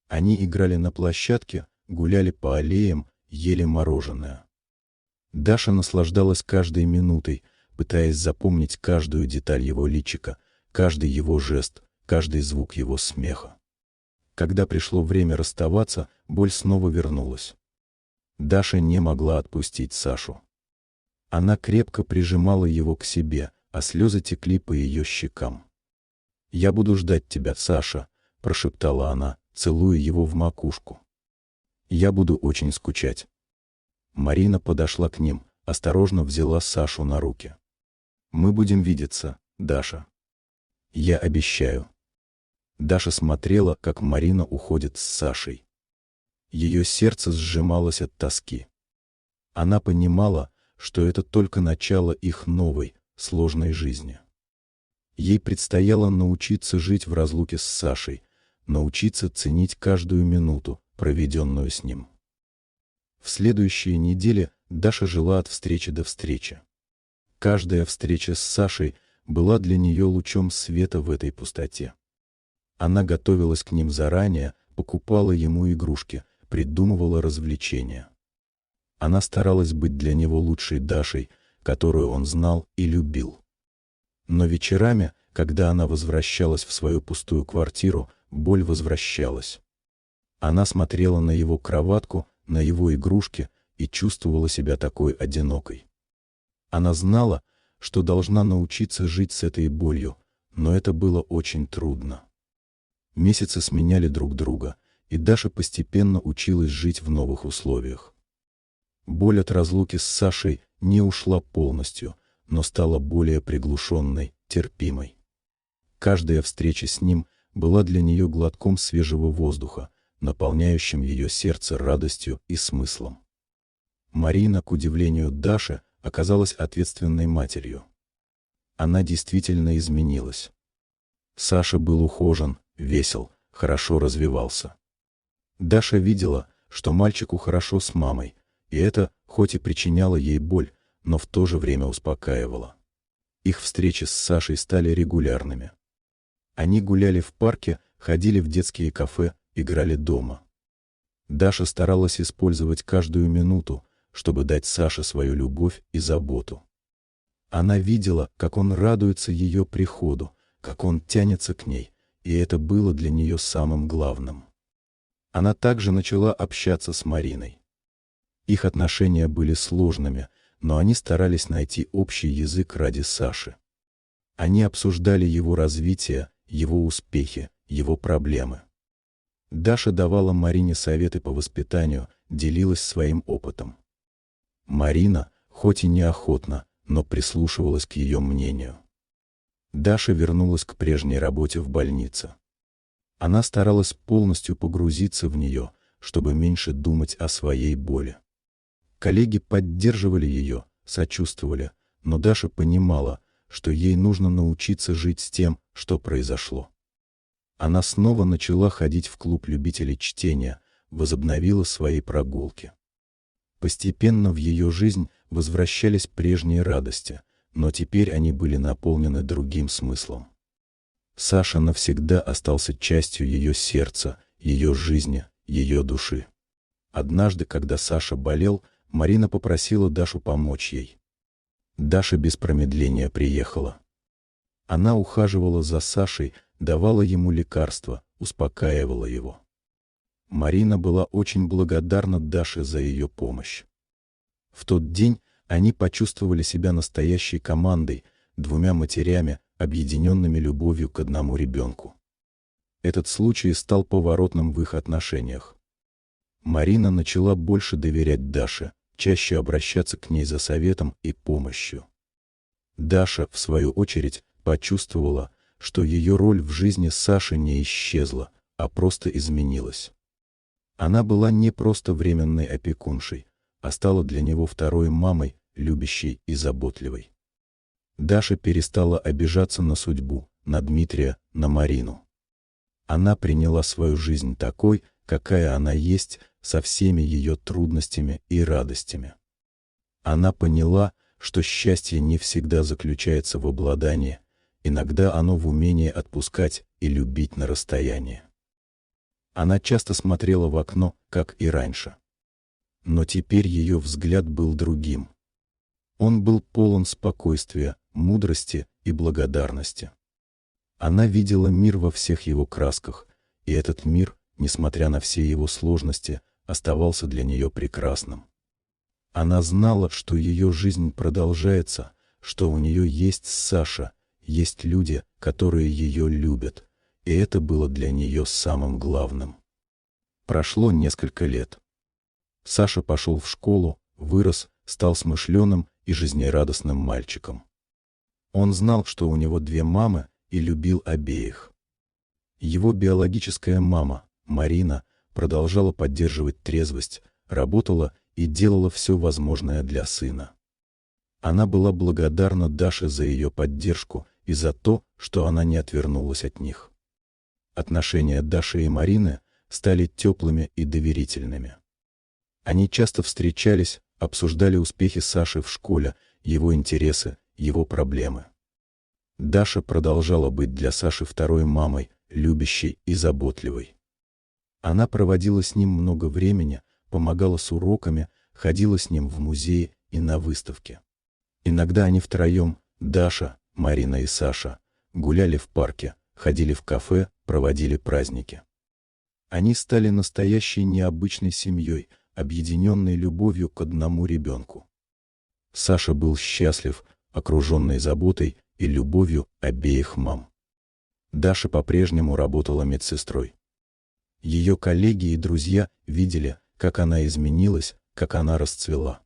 Они играли на площадке, гуляли по аллеям, ели мороженое. Даша наслаждалась каждой минутой, пытаясь запомнить каждую деталь его личика, каждый его жест, каждый звук его смеха. Когда пришло время расставаться, боль снова вернулась. Даша не могла отпустить Сашу. Она крепко прижимала его к себе, а слезы текли по ее щекам. «Я буду ждать тебя, Саша», — прошептала она, целуя его в макушку. «Я буду очень скучать». Марина подошла к ним, осторожно взяла Сашу на руки. «Мы будем видеться, Даша. Я обещаю». Даша смотрела, как Марина уходит с Сашей. Ее сердце сжималось от тоски. Она понимала, что это только начало их новой, сложной жизни. Ей предстояло научиться жить в разлуке с Сашей, научиться ценить каждую минуту, проведенную с ним. В следующие недели Даша жила от встречи до встречи. Каждая встреча с Сашей была для нее лучом света в этой пустоте. Она готовилась к ним заранее, покупала ему игрушки, придумывала развлечения. Она старалась быть для него лучшей Дашей, которую он знал и любил. Но вечерами, когда она возвращалась в свою пустую квартиру, боль возвращалась. Она смотрела на его кроватку, на его игрушки и чувствовала себя такой одинокой. Она знала, что должна научиться жить с этой болью, но это было очень трудно. Месяцы сменяли друг друга, и Даша постепенно училась жить в новых условиях. Боль от разлуки с Сашей не ушла полностью, но стала более приглушенной, терпимой. Каждая встреча с ним была для нее глотком свежего воздуха, наполняющим ее сердце радостью и смыслом. Марина, к удивлению Даши, оказалась ответственной матерью. Она действительно изменилась. Саша был ухожен, весел, хорошо развивался. Даша видела, что мальчику хорошо с мамой, и это, хоть и причиняло ей боль, но в то же время успокаивало. Их встречи с Сашей стали регулярными. Они гуляли в парке, ходили в детские кафе, играли дома. Даша старалась использовать каждую минуту, чтобы дать Саше свою любовь и заботу. Она видела, как он радуется ее приходу, как он тянется к ней, и это было для нее самым главным. Она также начала общаться с Мариной. Их отношения были сложными, но они старались найти общий язык ради Саши. Они обсуждали его развитие, его успехи, его проблемы. Даша давала Марине советы по воспитанию, делилась своим опытом. Марина, хоть и неохотно, но прислушивалась к ее мнению. Даша вернулась к прежней работе в больнице. Она старалась полностью погрузиться в нее, чтобы меньше думать о своей боли. Коллеги поддерживали ее, сочувствовали, но Даша понимала, что ей нужно научиться жить с тем, что произошло. Она снова начала ходить в клуб любителей чтения, возобновила свои прогулки. Постепенно в ее жизнь возвращались прежние радости, но теперь они были наполнены другим смыслом. Саша навсегда остался частью ее сердца, ее жизни, ее души. Однажды, когда Саша болел, Марина попросила Дашу помочь ей. Даша без промедления приехала. Она ухаживала за Сашей, давала ему лекарства, успокаивала его. Марина была очень благодарна Даше за ее помощь. В тот день они почувствовали себя настоящей командой, двумя матерями, объединенными любовью к одному ребенку. Этот случай стал поворотным в их отношениях. Марина начала больше доверять Даше, чаще обращаться к ней за советом и помощью. Даша, в свою очередь, почувствовала, что ее роль в жизни Саши не исчезла, а просто изменилась. Она была не просто временной опекуншей, а стала для него второй мамой, любящей и заботливой. Даша перестала обижаться на судьбу, на Дмитрия, на Марину. Она приняла свою жизнь такой, какая она есть, со всеми ее трудностями и радостями. Она поняла, что счастье не всегда заключается в обладании, иногда оно в умении отпускать и любить на расстоянии. Она часто смотрела в окно, как и раньше. Но теперь ее взгляд был другим. Он был полон спокойствия, мудрости и благодарности. Она видела мир во всех его красках, и этот мир, несмотря на все его сложности, оставался для нее прекрасным. Она знала, что ее жизнь продолжается, что у нее есть Саша, есть люди, которые ее любят, и это было для нее самым главным. Прошло несколько лет. Саша пошел в школу, вырос, стал смышленым и жизнерадостным мальчиком. Он знал, что у него две мамы, и любил обеих. Его биологическая мама, Марина, продолжала поддерживать трезвость, работала и делала все возможное для сына. Она была благодарна Даше за ее поддержку и за то, что она не отвернулась от них. Отношения Даши и Марины стали теплыми и доверительными. Они часто встречались, обсуждали успехи Саши в школе, его интересы, его проблемы. Даша продолжала быть для Саши второй мамой, любящей и заботливой. Она проводила с ним много времени, помогала с уроками, ходила с ним в музеи и на выставки. Иногда они втроем, Даша, Марина и Саша, гуляли в парке, ходили в кафе, проводили праздники. Они стали настоящей необычной семьей, объединенной любовью к одному ребенку. Саша был счастлив, окруженный заботой и любовью обеих мам. Даша по-прежнему работала медсестрой. Ее коллеги и друзья видели, как она изменилась, как она расцвела.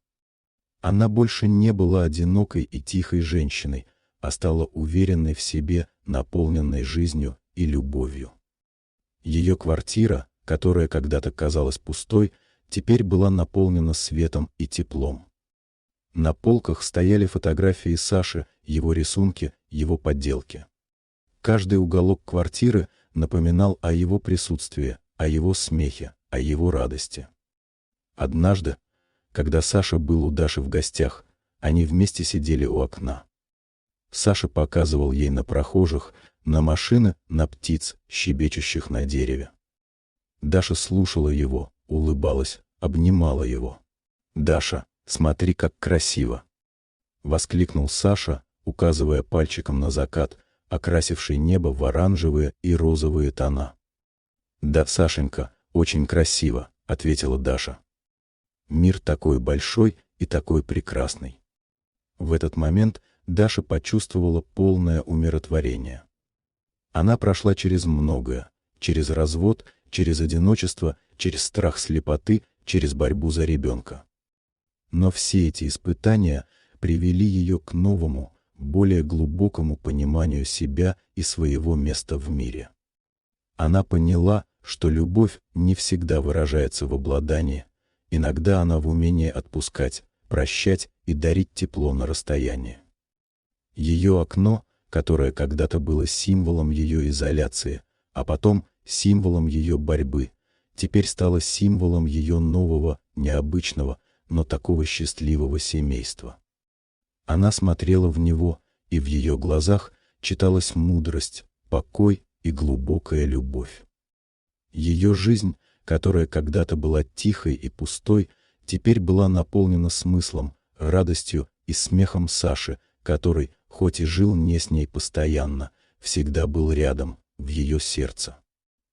Она больше не была одинокой и тихой женщиной, а стала уверенной в себе, наполненной жизнью и любовью. Ее квартира, которая когда-то казалась пустой, теперь была наполнена светом и теплом. На полках стояли фотографии Саши, его рисунки, его подделки. Каждый уголок квартиры напоминал о его присутствии, о его смехе, о его радости. Однажды, когда Саша был у Даши в гостях, они вместе сидели у окна. Саша показывал ей на прохожих, на машины, на птиц, щебечущих на дереве. Даша слушала его, улыбалась, обнимала его. «Даша, смотри, как красиво!» — воскликнул Саша, указывая пальчиком на закат, окрасивший небо в оранжевые и розовые тона. «Да, Сашенька, очень красиво», — ответила Даша. «Мир такой большой и такой прекрасный». В этот момент Даша почувствовала полное умиротворение. Она прошла через многое, через развод, через одиночество, через страх слепоты, через борьбу за ребенка. Но все эти испытания привели ее к новому, более глубокому пониманию себя и своего места в мире. Она поняла, что любовь не всегда выражается в обладании, иногда она в умении отпускать, прощать и дарить тепло на расстоянии. Ее окно, которое когда-то было символом ее изоляции, а потом символом ее борьбы, теперь стало символом ее нового, необычного, но такого счастливого семейства. Она смотрела в него, и в ее глазах читалась мудрость, покой и глубокая любовь. Ее жизнь, которая когда-то была тихой и пустой, теперь была наполнена смыслом, радостью и смехом Саши, который, хоть и жил не с ней постоянно, всегда был рядом, в ее сердце.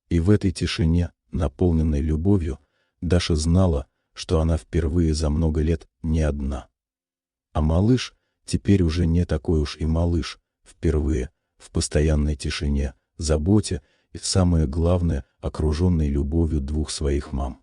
И в этой тишине, наполненной любовью, Даша знала, что она впервые за много лет не одна. А малыш теперь уже не такой уж и малыш, впервые, в постоянной тишине, заботе и, самое главное, окруженной любовью двух своих мам.